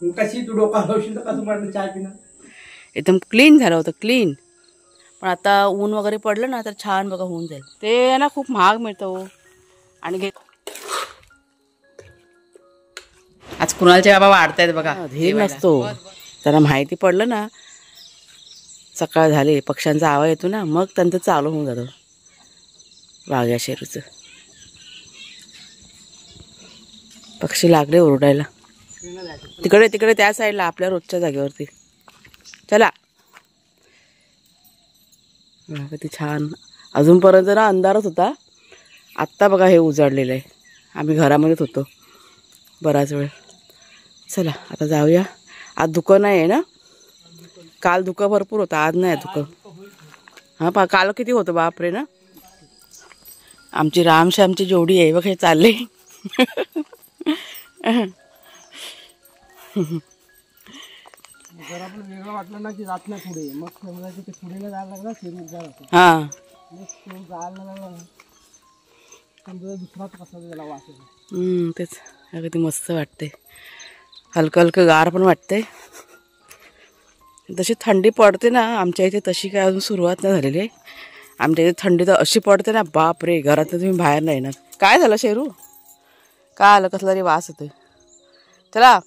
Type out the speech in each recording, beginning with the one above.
कशी तू डोका हलवशील तर कसं पडलं चहा पिणं. एकदम क्लीन झालं होतं, क्लीन. पण आता ऊन वगैरे पडलं ना तर छान बघा होऊन जाईल. ते ना खूप महाग मिळतं आणि आज कुणालचे बाबा वाढतायत बघा. धीर नसतो, त्यांना माहिती पडलं ना सकाळ झाली पक्ष्यांचा आवाज येतो ना मग त्यांचं चालू होऊन जातं वाघ्या शेरूचं. पक्षी लागले ओरडायला तिकडे तिकडे त्या साईडला आपल्या रोजच्या जागेवरती. चला किती छान. अजूनपर्यंत ना अंधारच होता, आत्ता बघा हे उजाडलेलं आहे. आम्ही घरामध्येच होतो बराच वेळ. चला आता जाऊया. आज धुकं नाही आहे ना, काल धुकं भरपूर होतं, आज नाही धुकं. हां काल किती होतं बापरे ना. आमची रामश्यामची जोडी आहे बघ, हे चालले. जर आपण वेगळं वाटलं ना की जात नाही पुढे, मग समजायचं ते पुढेला जायला लागला शेरू उभा राहतो. हां मग तो जायला लागला समजा दुसराच कसा त्याला वास येतो. तेच किती मस्त वाटते, हलकं हलकं गार पण वाटते. जशी थंडी पडते ना आमच्या इथे तशी काय अजून सुरुवात नाही झालेली आहे. आमच्या इथे थंडी तर अशी पडते ना बापरे, घरातनं तुम्ही बाहेर नाही येणार. काय झालं शेरू, काय आलं, कसला तरी वास होतोय. चला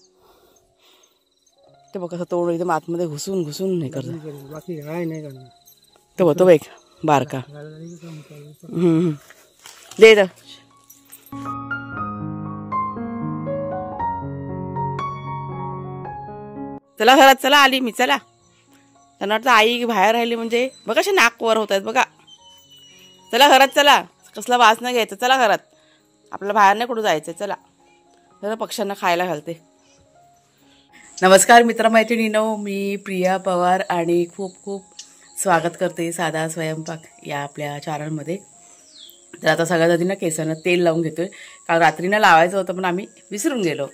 ते बघ कसं तोड एकदम आतमध्ये घुसून घुसून हे करतं. बाकी काय नाही करणार. तो होतो एक बारका. दे तर. चला घरात चला, आली मी. चला, त्यांना वाटतं आई बाहेर राहिली म्हणजे बघा असे नाक वर होत आहेत बघा. चला घरात चला, कसला वास नाही घ्यायचा. चला घरात, आपल्याला बाहेर नाही कुठं जायचं. चला जरा पक्ष्यांना खायला घालते. नमस्कार मित्रमैत्रिणींनो, मी प्रिया पवार आणि खूप खूप स्वागत करते साधा स्वयंपाक या आपल्या चॅनलमध्ये. तर आता सगळ्यात आधी ना केसांना तेल लावून घेतोय, कारण रात्रीनं लावायचं होतं पण आम्ही विसरून गेलो.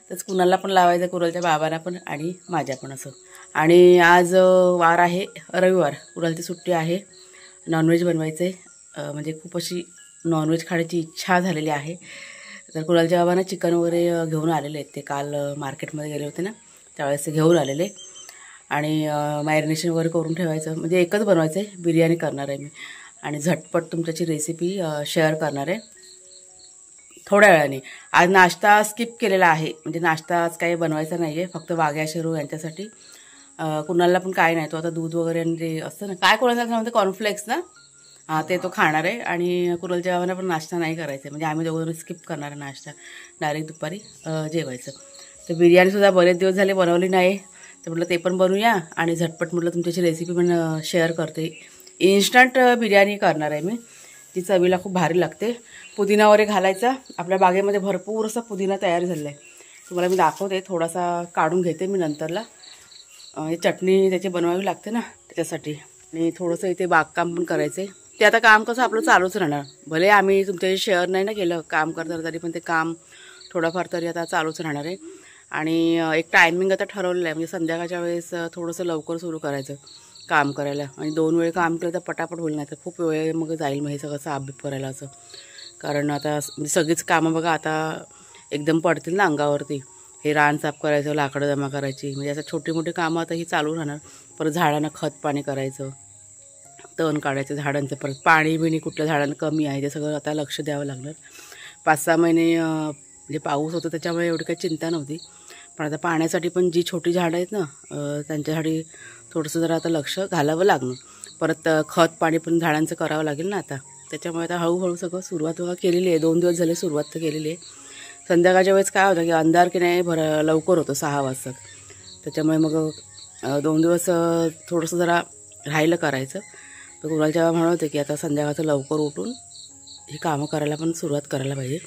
तर कुणाला पण लावायचं, कुणालच्या बाबांना पण आणि माझ्या पण असं. आणि आज वार आहे रविवार, कुणालची सुट्टी आहे. नॉनव्हेज बनवायचं आहे, म्हणजे खूप अशी नॉनव्हेज खाण्याची इच्छा झालेली आहे. तर कुणालच्या बाबांना चिकन वगैरे घेऊन आलेले आहेत. ते काल मार्केटमध्ये गेले होते ना त्यावेळेस ते घेऊन आलेले. आणि मॅरिनेशन वगैरे करून ठेवायचं, म्हणजे एकच बनवायचं आहे. बिर्याणी करणार आहे मी आणि झटपट तुमच्याची रेसिपी शेअर करणार आहे थोड्या वेळाने. आज नाश्ता स्किप केलेला आहे, म्हणजे नाश्ता आज काही बनवायचा नाही आहे, फक्त वाघ्या शेरू यांच्यासाठी. कुणाला पण काय नाही, तो आता दूध वगैरे आणि ते असतं ना काय कोणाला म्हणते कॉर्नफ्लेक्स ना, हां ते तो खाणार आहे. आणि कुणालच्या बाबांना पण नाश्ता नाही करायचा आहे, म्हणजे आम्ही दोघं स्किप करणार आहे नाश्ता, डायरेक्ट दुपारी जेवायचं. तर बिर्याणीसुद्धा बरेच दिवस झाले बनवली नाही, तर म्हटलं ते पण बनवूया आणि झटपट म्हटलं तुमच्याची रेसिपी पण शेअर करते. इन्स्टंट बिर्याणी करणार आहे मी, ती चवीला खूप भारी लागते. पुदिना वगैरे घालायचा. आपल्या बागेमध्ये भरपूर असा पुदिना तयार झाला आहे, तुम्हाला मी दाखवते. थोडासा काढून घेते मी नंतरला, चटणी त्याची बनवावी लागते ना त्याच्यासाठी. आणि थोडंसं इथे बागकाम पण करायचं आहे. ते आता काम कसं आपलं चालूच राहणार, भले आम्ही तुमच्याशी शेअर नाही ना केलं काम करताना तरी, पण ते काम थोडंफार तरी आता चालूच राहणार आहे. आणि एक टायमिंग आता ठरवलेलं आहे, म्हणजे संध्याकाळच्या वेळेस थोडंसं लवकर सुरू करायचं काम करायला. आणि 2 वेळ काम केलं तर पटापट होईल, नाही तर खूप वेळ मग जाईल मग हे सगळं साफ करायला असं. कारण आता म्हणजे सगळीच कामं बघा आता एकदम पडतील ना अंगावरती. हे रान साफ करायचं, लाकडं जमा करायची, म्हणजे असं छोटी मोठी कामं आता ही चालू राहणार. परत झाडांना खत पाणी करायचं, तण काढायचं झाडांचं, परत पाणी बिणी कुठल्या झाडांना कमी आहे ते सगळं आता लक्ष द्यावं लागणार. 5-6 महिने म्हणजे पाऊस होतो त्याच्यामुळे एवढी काही चिंता नव्हती, पण आता पाण्यासाठी पण जी छोटी झाडं आहेत ना त्यांच्यासाठी थोडंसं जरा आता लक्ष घालावं लागणार. परत खत पाणी पण झाडांचं करावं लागेल ना आता, त्याच्यामुळे आता हळूहळू सगळं सुरुवात केलेली आहे. 2 दिवस झाले सुरुवात तर केलेली आहे. संध्याकाळच्या वेळेस काय होतं की अंधार की नाही लवकर होतं 6 वाजता, त्याच्यामुळे मग 2 दिवस थोडंसं जरा राहिलं करायचं. तर कुणालच्या म्हणत होते की आता संध्याकाळचं लवकर उठून ही कामं करायला पण सुरुवात करायला पाहिजे.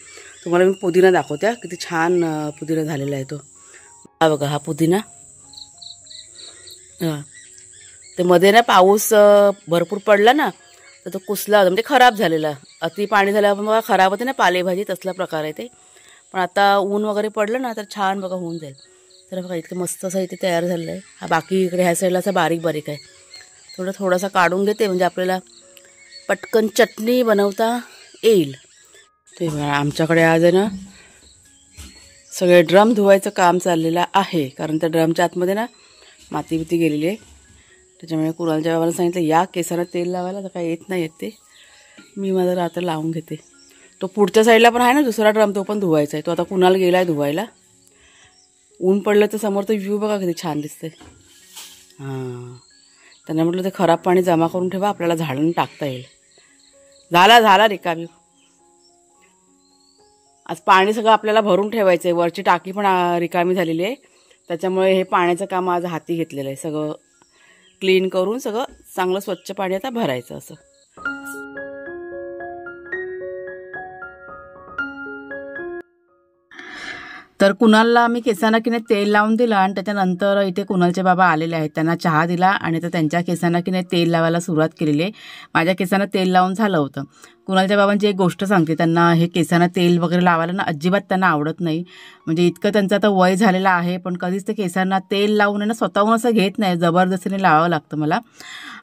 तुम्हाला मी पुदिना दाखवते, किती छान पुदिना झालेला आहे तो. हा बघा हा पुदिना. हां ते मध्ये ना पाऊस भरपूर पडला ना तर तो कुसला होता, म्हणजे खराब झालेला. अति पाणी झाल्यावर बघा खराब होते ना पालेभाजी, तसला प्रकार आहे ते. पण आता ऊन वगैरे पडलं ना तर छान बघा होऊन जाईल. तर बघा इतकं मस्त असं इथे तयार झालेलं आहे. हा बाकी इकडे ह्या साईडला असं बारीक बारीक आहे. थोडासा काढून घेते म्हणजे आपल्याला पटकन चटणी बनवता येईल. ते आमच्याकडे आज आहे ना सगळे ड्रम धुवायचं काम चाललेलं आहे, कारण त्या ड्रमच्या आतमध्ये ना माती बिती गेलेली आहे. त्याच्यामुळे कुणालच्या बाबाला सांगितलं या केसाला तेल लावायला, तर काय येत नाही येत ते. मी माझं रात्र लावून घेते. तो पुढच्या साईडला पण आहे ना दुसरा ड्रम, तो पण धुवायचा आहे. तो आता कुणाल गेला आहे धुवायला. ऊन पडलं तर समोर तो व्ह्यू बघा किती छान दिसते. हां, त्यांना म्हटलं ते खराब पाणी जमा करून ठेवा, आपल्याला झाडून टाकता येईल. झाला रिकामी. आज पाणी सगळं आपल्याला भरून ठेवायचं आहे. वरची टाकी पण रिकामी झालेली आहे. त्याच्यामुळे हे पाण्याचं काम आज हाती घेतलेलं आहे. सगळं क्लीन करून सगळं चांगलं स्वच्छ पाणी आता भरायचं असं. तर कुणालला मी केसांना की नाही तेल लावून दिलं आणि त्याच्यानंतर इथे कुणालचे बाबा आलेले आहेत. त्यांना चहा दिला आणि तर त्यांच्या केसांना की नाही तेल लावायला सुरुवात केलेली आहे. माझ्या केसांना तेल लावून झालं होतं. कुणालच्या बाबांची एक गोष्ट सांगते, त्यांना हे केसांना तेल वगैरे लावायला ना अजिबात त्यांना आवडत नाही. म्हणजे इतकं त्यांचं आता वय झालेलं आहे, पण कधीच ते केसांना तेल लावून ना स्वतःहून असं घेत नाही, जबरदस्तीने लावावं लागतं मला.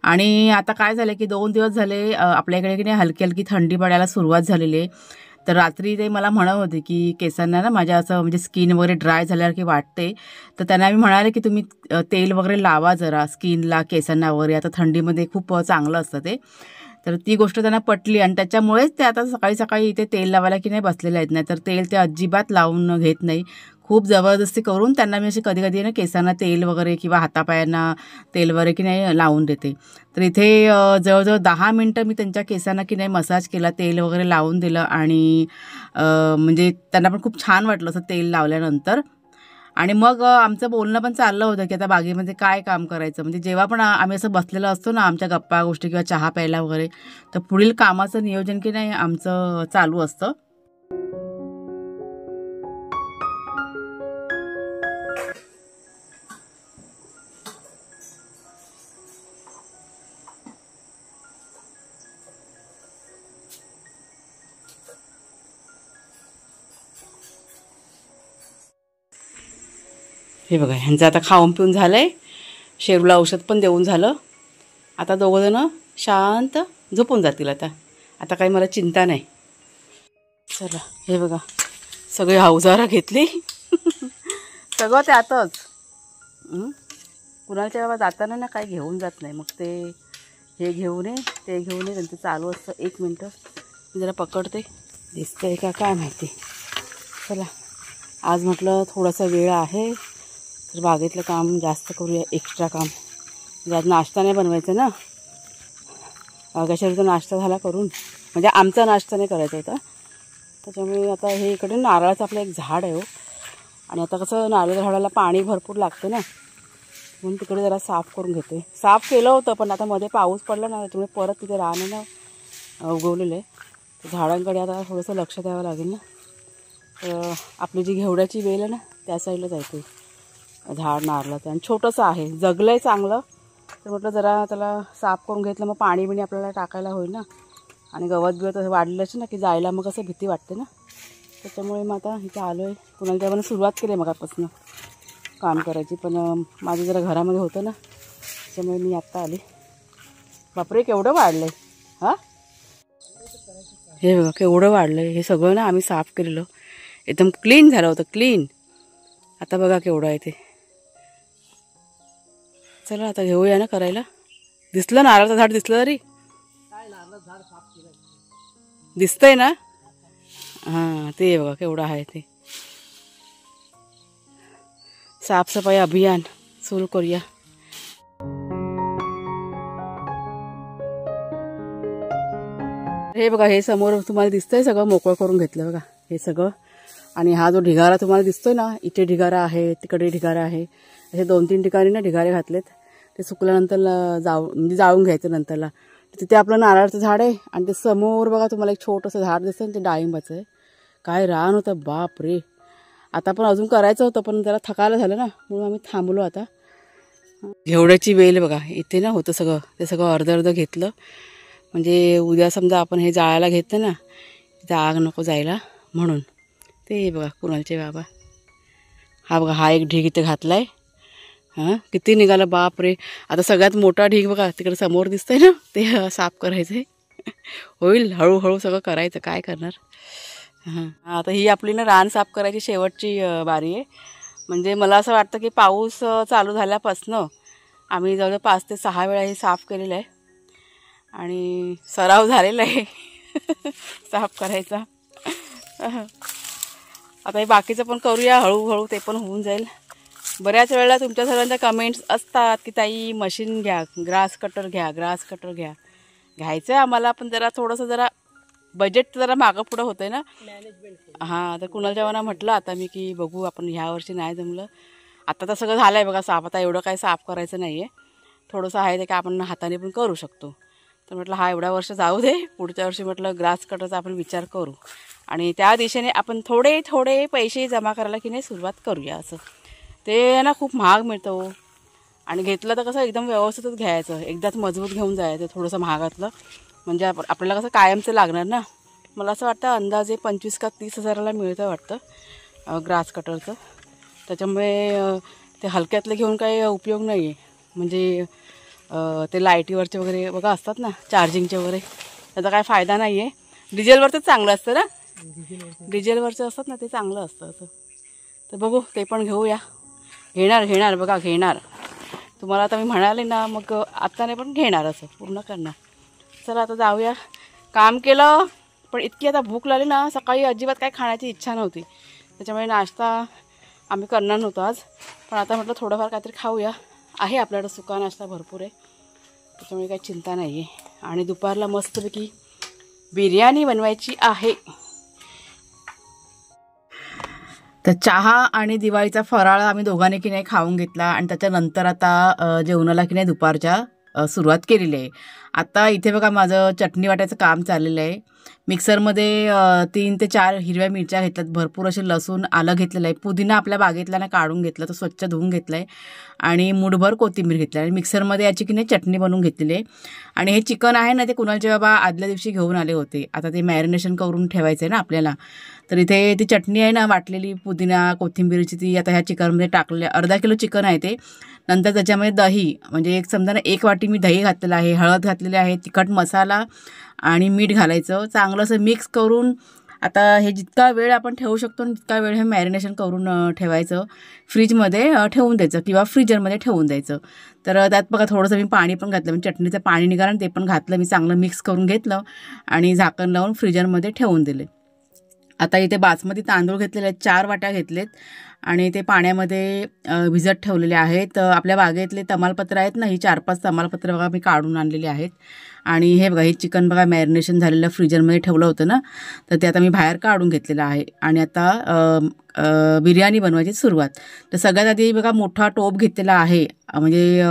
आणि आता काय झालं की 2 दिवस झाले आपल्याकडे की नाही हलकी हलकी थंडी पडायला सुरुवात झालेली आहे. तर रात्री ते मला म्हणत होते की केसांना ना माझ्या असं म्हणजे स्किन वगैरे ड्राय झाल्यासारखी वाटते. तर त्यांना मी म्हणाले की तुम्ही तेल वगैरे लावा जरा स्किनला, केसांना वगैरे. आता थंडीमध्ये खूप चांगलं असतं ते. तर ती गोष्ट त्यांना पटली आणि त्याच्यामुळेच ते आता सकाळी सकाळी इथे तेल लावायला की नाही बसलेले आहेत. नाही तर तेल ते अजिबात लावून घेत नाही. खूप जबरदस्ती करून त्यांना मी अशी कधी कधी ना केसांना तेल वगैरे किंवा हातापायांना तेल वगैरे की नाही लावून देते. तर इथे जवळजवळ 10 मिनटं मी त्यांच्या केसांना की नाही मसाज केला, तेल वगैरे लावून दिलं आणि म्हणजे त्यांना पण खूप छान वाटलं असं तेल लावल्यानंतर. आणि मग आमचं बोलणं पण चाललं होतं की आता बागेमध्ये काय काम करायचं. म्हणजे जेव्हा पण आम्ही असं बसलेलं असतो ना आमच्या गप्पा गोष्टी किंवा चहा प्यायला वगैरे, तर पुढील कामाचं नियोजन की नाही आमचं चालू असतं. हे बघा, ह्यांचं आता खाऊन पिऊन झालं आहे. शेरूला औषध पण देऊन झालं. आता दोघंजणं शांत झोपून जातील. आता काही मला चिंता नाही. चला, हे बघा सगळी अवजारं घेतली. सगळं त्यातच. कुणालच्या बाबा जाताना ना काही घेऊन जात नाही. मग ते हे घेऊन ये ते घेऊन ये त्यांचं चालू असतं. 1 मिनटं मी जरा पकडते, दिसतंय का काय माहिती. चला, आज म्हटलं थोडासा वेळ आहे तर बागेतलं काम जास्त करूया, एक्स्ट्रा काम. म्हणजे आज नाश्ता नाही बनवायचा ना, कशाचा नाश्ता झाला करून, म्हणजे आमचा नाश्ता नाही करायचा होता. त्याच्यामुळे आता हे इकडे नारळाचं आपलं एक झाड आहे हो. आणि आता कसं नारळ झाडाला पाणी भरपूर लागतं ना, म्हणून तिकडे जरा साफ करून घेते. साफ केलं होतं पण आता मध्ये पाऊस पडला ना, त्याच्यामुळे परत तिथे रान ना उगवलेलं आहे. तर झाडांकडे आता थोडंसं लक्ष द्यावं लागेल ना. तर आपली जी घेवड्याची वेल आहे ना त्या साईडला जायते झाड नारळाचं, आणि छोटंसं आहे, जगलं आहे चांगलं. तर म्हटलं जरा त्याला साफ करून घेतलं, मग पाणी बिणी आपल्याला टाकायला होईल ना. आणि गवत बिवत वाढलंच ना की जायला मग असं भीती वाटते ना. त्याच्यामुळे मग आता इथं आलो आहे. कुणाला त्यामुळे सुरुवात केली मगापासून काम करायची, पण माझं जरा घरामध्ये होतं ना, त्याच्यामुळे मी आत्ता आले. बापरे, केवढं वाढलं आहे. हां, हे बघा केवढं वाढलं आहे. हे सगळं ना आम्ही साफ केलेलं, एकदम क्लीन झालं होतं, क्लीन. आता बघा केवढं आहे ते. चला आता घेऊया ना करायला. दिसलं नारळाचं झाड दिसलं तरी दिसतंय ना. हां, ते बघा केवढं आहे ते. साफसफाई अभियान सुरू करूया. हे बघा, हे समोर तुम्हाला दिसतंय सगळं मोकळं करून घेतलं बघा हे सगळं. आणि हा जो ढिगारा तुम्हाला दिसतोय ना, इथे ढिगारा आहे, तिकडे ढिगारा आहे, असे 2-3 ठिकाणी ना ढिगारे घातलेत. ते सुकल्यानंतर म्हणजे जाळून घ्यायचं नंतरला. तिथे आपलं नारळाचं झाड आहे आणि ते समोर बघा तुम्हाला एक छोटंसं झाड दिसतं, ते डाळिंबाचं आहे. काय रान होतं, बाप रे. आता पण अजून करायचं होतं पण जरा थकायला झालं ना, म्हणून आम्ही थांबलो आता. घेवड्याची वेल बघा इथे ना होतं सगळं, ते सगळं अर्ध घेतलं. म्हणजे उद्या समजा आपण हे जाळायला घेतलं ना, तिथे आग नको जायला म्हणून. ते बघा कुणालचे बाबा, हा बघा हा एक ढीग इथे घातलाय. हां, किती निघालं, बाप रे. आता सगळ्यात मोठा ढीग बघा तिकडे समोर दिसतंय ना, ते साफ करायचं आहे. होईल हळूहळू सगळं करायचं, काय करणार. हां, आता ही आपली ना रान साफ करायची शेवटची बारी आहे. म्हणजे मला असं वाटतं की पाऊस चालू झाल्यापासनं आम्ही जवळजवळ 5 ते 6 वेळा हे साफ केलेलं आहे आणि सराव झालेला आहे साफ करायचा. आता हे बाकीचं पण करूया हळूहळू, ते पण होऊन जाईल. बऱ्याच वेळेला तुमच्या सर्वांच्या कमेंट्स असतात की ताई मशीन घ्या, ग्रास कटर घ्या, ग्रास कटर घ्या. घ्यायचं आहे आम्हाला, पण जरा बजेट मागं पुढं होतं आहे ना. हां, तर कुणाल जेव्हा म्हटलं आता मी की बघू आपण ह्या वर्षी नाही जमलं. आता तर सगळं झालं आहे बघा साफ, आता एवढं काही साफ करायचं नाही आहे. थोडंसं आहे ते की आपण हाताने पण करू शकतो. तर म्हटलं हा एवढा वर्ष जाऊ दे, पुढच्या वर्षी म्हटलं ग्रास कटरचा आपण विचार करू आणि त्या दिशेने आपण थोडे थोडे पैसे जमा करायला की नाही सुरुवात करूया. असं ते ना खूप महाग मिळतं हो, आणि घेतलं तर कसं एकदम व्यवस्थितच घ्यायचं, एकदाच मजबूत घेऊन जायचं थोडंसं महागातलं, म्हणजे आपल्याला कसं कायमचं लागणार ना. मला असं वाटतं अंदाजे 25 का 30 हजाराला मिळतं वाटतं ग्रास कटरचं. त्याच्यामुळे ते हलक्यातलं घेऊन काही उपयोग नाही आहे. म्हणजे ते लाईटीवरचे वगैरे बघा असतात ना, चार्जिंगचे वगैरे, त्याचा काय फायदा नाही आहे. डिझेलवरचं चांगलं असतं ना, डिझेलवरचं असतात ना ते चांगलं असतं असं. तर बघू ते पण घेऊया. घेणार बघा, घेणार. तुम्हाला आता मी म्हणाले ना, मग आता नाही पण घेणार, असं पूर्ण करणार. चला आता जाऊया. काम केलं पण इतकी आता भूक लागली ना, सकाळी अजिबात काही खाण्याची इच्छा नव्हती. त्याच्यामुळे नाश्ता आम्ही करणार नव्हतो आज, पण आता म्हटलं थोडंफार काहीतरी खाऊया. आहे आपल्याकडं सुका नाश्ता भरपूर आहे, त्याच्यामुळे काही चिंता नाही आहे. आणि दुपारला मस्तपैकी बिर्याणी बनवायची आहे. तर चहा आणि दिवाळीचा फराळ आम्ही दोघांनी की नाही खाऊन घेतला आणि त्याच्यानंतर आता जेवणाला की नाही दुपारच्या सुरुवात केलेली आहे. आता इथे बघा माझं चटणी वाटायचं काम चाललेलं आहे. मिक्सरमध्ये 3 ते 4 हिरव्या मिरच्या घेतल्यात, भरपूर असे लसूण आलं घेतलेलं आहे, पुदिना आपल्या बागेतला ना काढून घेतला, तो स्वच्छ धुवून घेतला आहे आणि मूठभर कोथिंबीर घेतला आणि मिक्सरमध्ये याची की नाही चटणी बनवून घेतलेली आहे. आणि हे चिकन आहे ना, ते कुणालचे बाबा आदल्या दिवशी घेऊन आले होते. आता ते मॅरिनेशन करून ठेवायचं आहे ना आपल्याला. तर इथे ती चटणी आहे ना वाटलेली पुदिना कोथिंबीरची, ती आता ह्या चिकनमध्ये टाकलेली. अर्धा किलो चिकन आहे ते. नंतर त्याच्यामध्ये दही, म्हणजे एक समजा ना 1 वाटी मी दही घातलेलं आहे, हळद घातलेली आहे, तिखट मसाला आणि मीठ घालायचं, चांगलं असं मिक्स करून. आता हे जितका वेळ आपण ठेवू शकतो तितका वेळ हे मॅरिनेशन करून ठेवायचं, फ्रीजमध्ये ठेवून द्यायचं किंवा फ्रीजरमध्ये ठेवून द्यायचं. तर त्यात बघा थोडंसं मी पाणी पण घातलं, म्हणजे चटणीचं पाणी निघालं ते पण घातलं मी, चांगलं मिक्स करून घेतलं आणि झाकण लावून फ्रीजरमध्ये ठेवून दिले. आता इथे बासमती तांदूळ घेतलेले आहेत, 4 वाट्या घेतलेत आणि ते पाण्यामध्ये भिजत ठेवलेले आहेत. आपल्या बागेतले तमालपत्र आहेत ना, ही 4-5 तमालपत्र बघा मी काढून आणलेली आहेत. आणि हे बघा, हे चिकन बघा मॅरिनेशन झालेलं फ्रीजरमध्ये ठेवलं होतं ना, तर ते आता मी बाहेर काढून घेतलेलं आहे. आणि आता बिर्याणी बनवायची सुरुवात. तर सगळ्यात आधी बघा मोठा टोप घेतलेला आहे, म्हणजे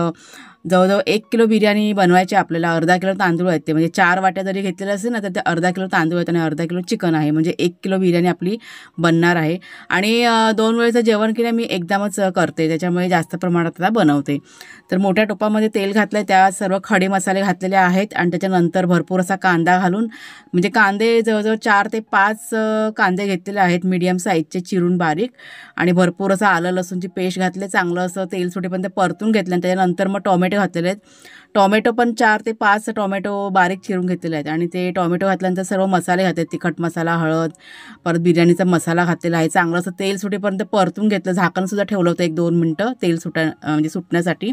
जवळजवळ 1 किलो बिर्याणी बनवायची आपल्याला. अर्धा किलो तांदूळ आहेत ते, म्हणजे 4 वाट्या जरी घेतलेलं असेल ना तर ते अर्धा किलो तांदूळ आहेत आणि अर्धा किलो चिकन आहे, म्हणजे 1 किलो बिर्याणी आपली बनणार आहे. आणि 2 वेळेचं जेवण की नाही मी एकदमच करते, त्याच्यामुळे जास्त प्रमाणात आता बनवते. तर मोठ्या टोपामध्ये तेल घातलं आहे, त्यात सर्व खडे मसाले घातलेले आहेत आणि त्याच्यानंतर भरपूर असा कांदा घालून, म्हणजे कांदे जवळजवळ 4 ते 5 कांदे घेतलेले आहेत मीडियम साईजचे चिरून बारीक, आणि भरपूर असं आलं लसूणची पेस्ट घातले, चांगलं असं तेल सुटेपर्यंत परतून घेतलं. आणि त्याच्यानंतर मग टोमॅटो घातलेले आहेत. टोमॅटो पण 4 ते 5 टोमॅटो बारीक चिरून घेतलेले आहेत आणि ते टोमॅटो घातल्यानंतर सर्व मसाले घातले, तिखट मसाला, हळद, परत बिर्याणीचा मसाला घातलेला आहे. चांगलं असं तेल सुटेपर्यंत परतून घेतलं, झाकणसुद्धा ठेवलं होतं 1-2 मिनटं तेल म्हणजे सुटण्यासाठी.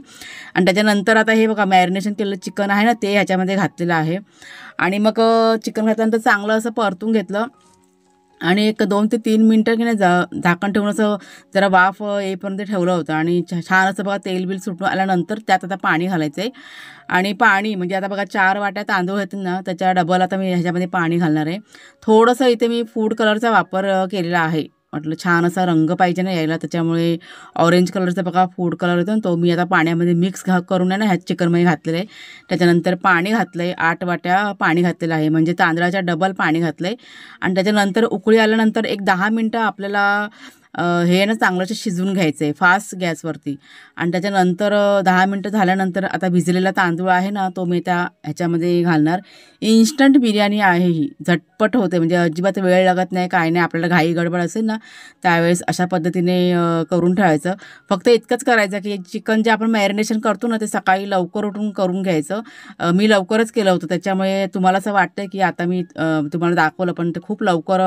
आणि त्याच्यानंतर आता हे बघा मॅरिनेशन केलेलं चिकन आहे ना, ते ह्याच्यामध्ये घातलेलं आहे. आणि मग चिकन घातल्यानंतर चांगलं असं परतून घेतलं आणि एक 2 ते 3 मिनटं की नाही झाकण ठेवून असं जरा वाफ येईपर्यंत ठेवलं होतं. आणि छान असं बघा तेल बिल सुटून आल्यानंतर त्यात आता पाणी घालायचं आहे. आणि पाणी म्हणजे आता बघा 4 वाट्या तांदूळ येतील ना, त्याच्या डबल आता मी ह्याच्यामध्ये पाणी घालणार आहे. थोडंसं इथे मी फूड कलरचा वापर केलेला आहे, म्हटलं छान असा रंग पाहिजे ना यायला, त्याच्यामुळे ऑरेंज कलरचा बघा फूड कलर येतो, तो मी आता पाण्यामध्ये मिक्स करून आहे ना ह्या चिकनमध्ये घातलेलं आहे. त्याच्यानंतर पाणी घातलं आहे, 8 वाट्या पाणी घातलेलं आहे, म्हणजे तांदळाच्या डबल पाणी घातलं आहे. आणि त्याच्यानंतर उकळी आल्यानंतर एक 10 मिनटं आपल्याला हे ना चांगलं शिजवून घ्यायचं आहे फास्ट गॅसवरती. आणि त्याच्यानंतर 10 मिनटं झाल्यानंतर आता भिजलेला तांदूळ आहे ना तो मी त्या ह्याच्यामध्ये घालणार. इन्स्टंट बिर्याणी आहे ही, झटपट होते, म्हणजे अजिबात वेळ लागत नाही, काय नाही. आपल्याला घाई गडबड असेल ना त्यावेळेस अशा पद्धतीने करून ठेवायचं. फक्त इतकंच करायचं की चिकन जे आपण मॅरिनेशन करतो ना ते सकाळी लवकर उठून करून घ्यायचं. मी लवकरच केलं होतं, त्याच्यामुळे तुम्हाला असं वाटतं की आता मी तुम्हाला दाखवलं, पण ते खूप लवकर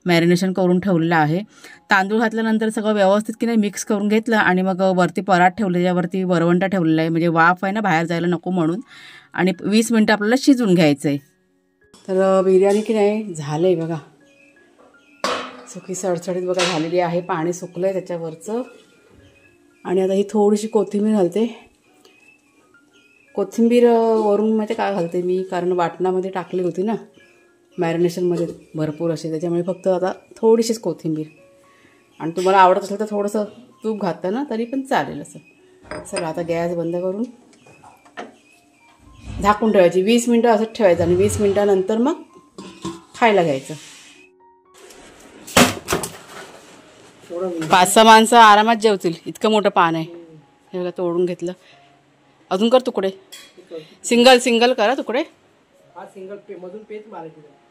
मॅरिनेशन करून ठेवलेलं आहे. तांदूळ घातल्यानंतर सगळं व्यवस्थित की नाही मिक्स करून घेतलं आणि मग वरती परात ठेवले, त्याच्यावरती वरवंटा ठेवलेला आहे, म्हणजे वाफ आहे ना बाहेर जायला नको म्हणून. आणि 20 मिनटं आपल्याला शिजवून घ्यायचं आहे. तर बिर्याणी की नाही झालं आहे बघा, सुकी सडसडीत बघा झालेली आहे, पाणी सुकलं आहे त्याच्यावरचं. आणि आता ही थोडीशी कोथिंबीर घालते. कोथिंबीर वरून माहिती काय घालते मी, कारण वाटणामध्ये टाकली होती ना मॅरिनेशनमध्ये भरपूर असे, त्याच्यामुळे फक्त आता थोडीशीच कोथिंबीर. आणि तुम्हाला आवडत असेल तर थोडंसं तूप घातलं ना तरी पण चालेल असं. चला आता गॅस बंद करून झाकून ठेवायची, 20 मिनटं असंच ठेवायचं आणि 20 मिनटानंतर मग खायला घ्यायचं. 5-6 माणसं आरामात जेवतील, इतकं मोठं पान आहे हे बघा. तोडून घेतलं, अजून कर तुकडे, सिंगल करा तुकडे.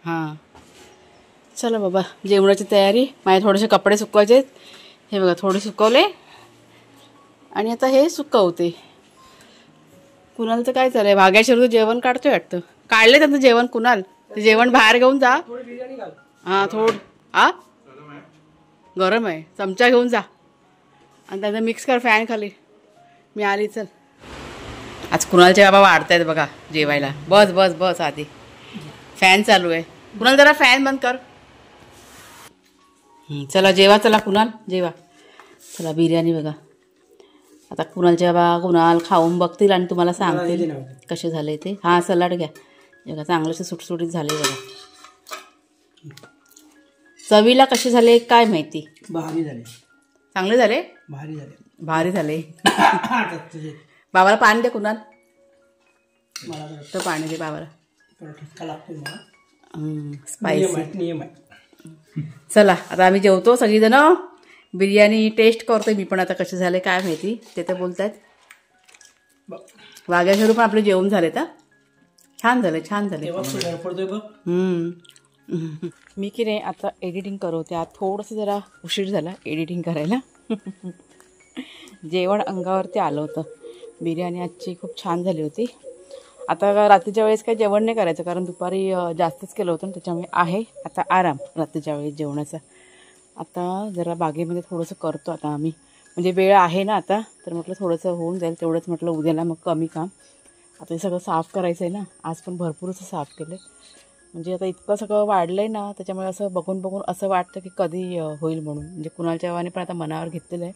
हां चला बाबा, जेवणाची तयारी. माझे थोडेसे कपडे सुकवायचे, हे बघा थोडे सुकवले आणि आता हे सुकवते. कुणालचं काय चालू आहे, भाग्याशिवर जेवण काढतोय वाटतं, काढले त्यांचं जेवण. कुणाल ते जेवण बाहेर घेऊन जा. हां गरम आहे, चमचा घेऊन जा आणि त्याचं मिक्स कर फॅन खाली. मी आली, चल. आज कुणालचे बाबा वाढत आहेत बघा जेवायला. बस बस बस, आधी फॅन चालू आहे. कुणाल जरा फॅन बंद कर. चला जेवा, चला कुणाल जेवा. चला बिर्याणी बघा. आता कुणालच्या बाबा कुणाल खाऊन बघतील आणि तुम्हाला सांगतील कसे झाले ते. हां सलाड घ्या बघा, चांगलंसं सुटसुटीत झाले बघा. चवीला कसे झाले काय माहिती, भारी झाले, चांगले झाले, भारी झाले. बाबाला पाणी दे कुणाल, मला पाणी दे बाबाला, स्पायसी. चला आता आम्ही जेवतो सगळीजण. बिर्याणी टेस्ट करतोय मी पण, आता कसे झाले काय माहिती. ते तर बोलतायत वाघ्याशरू पण आपले जेवण झाले तर छान झाले, छान झाले. मी की नाही आता एडिटिंग करवते. आज थोडंसं जरा उशीर झाला एडिटिंग करायला. जेवण अंगावरती आलं होतं. बिर्याणी आजची खूप छान झाली होती. आता रात्रीच्या वेळेस काही जेवण नाही करायचं, कारण दुपारी जास्तच केलं होतं, त्याच्यामुळे आहे आता आराम रात्रीच्या वेळेस जेवणाचा. आता जरा बागेमध्ये थोडंसं करतो आता आम्ही, म्हणजे वेळ आहे ना आता, तर म्हटलं थोडंसं होऊन जाईल तेवढंच. म्हटलं उद्याला मग कमी काम. आता हे सगळं साफ करायचं आहे ना, आज पण भरपूरच साफ केलं आहे. म्हणजे आता इतकं सगळं वाढलं आहे ना, त्याच्यामुळे असं बघून बघून असं वाटतं की कधी होईल म्हणून. म्हणजे कुणालच्या गावाने पण आता मनावर घेतलेलं आहे.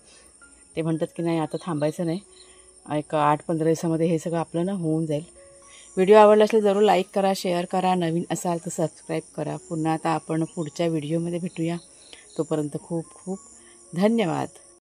ते म्हणतात की नाही आता थांबायचं नाही, एक 8-15 दिवसामध्ये हे सगळं आपलं ना होऊन जाईल. व्हिडिओ आवडला असेल जरूर लाईक करा, शेअर करा, नवीन असाल तर सबस्क्राईब करा. पुन्हा आता आपण पुढच्या व्हिडिओमध्ये भेटूया. तोपर्यंत खूप खूप धन्यवाद.